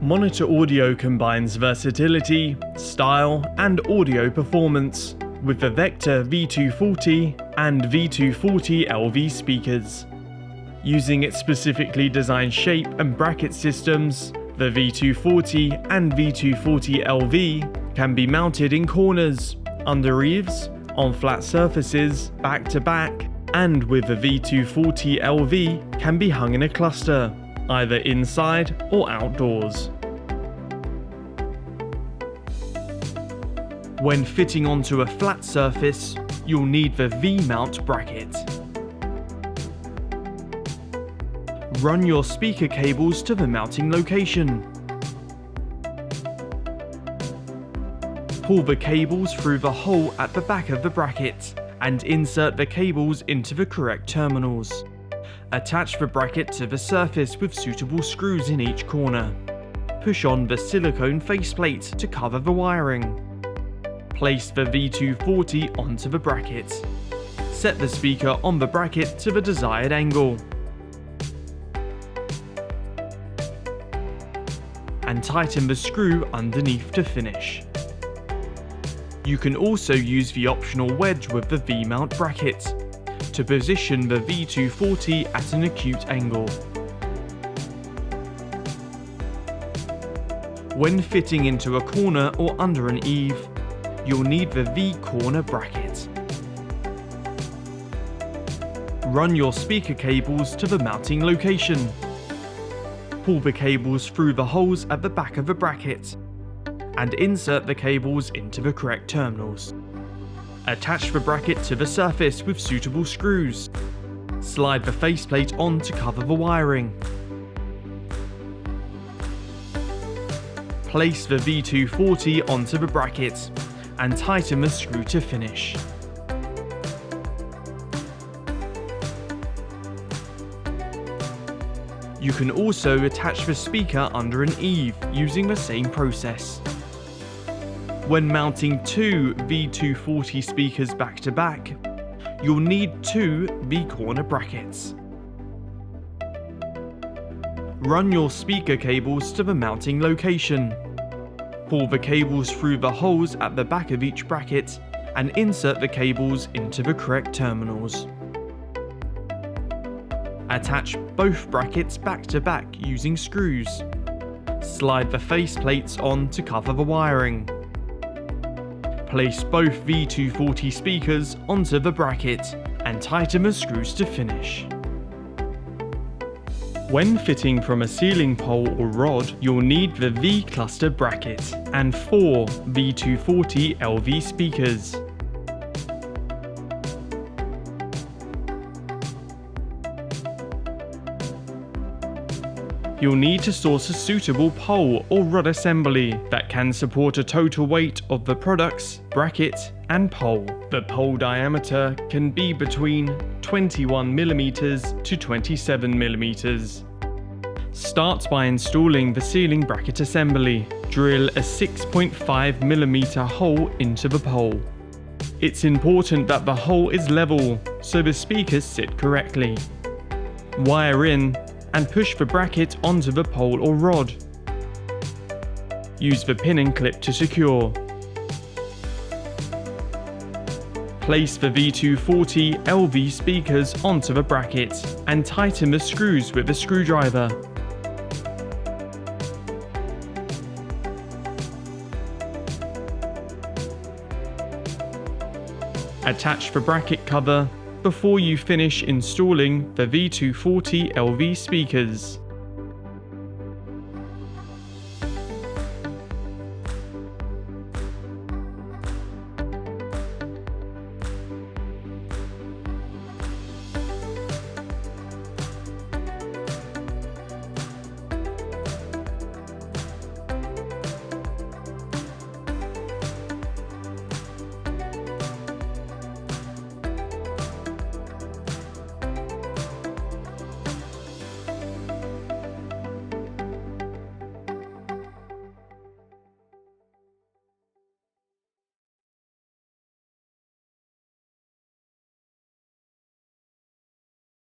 Monitor audio combines versatility, style, and audio performance with the VECTA V240 and V240 LV speakers. Using its specifically designed shape and bracket systems, the V240 and V240 LV can be mounted in corners, under eaves, on flat surfaces, back to back, and with the V240 LV can be hung in a cluster, either inside or outdoors. When fitting onto a flat surface, you'll need the V-mount bracket. Run your speaker cables to the mounting location. Pull the cables through the hole at the back of the bracket and insert the cables into the correct terminals. Attach the bracket to the surface with suitable screws in each corner. Push on the silicone faceplate to cover the wiring. Place the V240 onto the bracket. Set the speaker on the bracket to the desired angle. And tighten the screw underneath to finish. You can also use the optional wedge with the V-mount bracket to position the V240 at an acute angle. When fitting into a corner or under an eave, you'll need the V-corner bracket. Run your speaker cables to the mounting location. Pull the cables through the holes at the back of the bracket and insert the cables into the correct terminals. Attach the bracket to the surface with suitable screws. Slide the faceplate on to cover the wiring. Place the V240 onto the bracket and tighten the screw to finish. You can also attach the speaker under an eave using the same process. When mounting two V240 speakers back to back, you'll need two V-corner brackets. Run your speaker cables to the mounting location. Pull the cables through the holes at the back of each bracket and insert the cables into the correct terminals. Attach both brackets back to back using screws. Slide the faceplates on to cover the wiring. Place both V240 speakers onto the bracket and tighten the screws to finish. When fitting from a ceiling pole or rod, you'll need the V-cluster bracket and 4 V240 LV speakers. You'll need to source a suitable pole or rod assembly that can support a total weight of the products, bracket and pole. The pole diameter can be between 21mm to 27mm. Start by installing the ceiling bracket assembly. Drill a 6.5mm hole into the pole. It's important that the hole is level so the speakers sit correctly. Wire in and push the bracket onto the pole or rod. Use the pin and clip to secure. Place the V240 LV speakers onto the bracket and tighten the screws with a screwdriver. Attach the bracket cover before you finish installing the V240 LV speakers.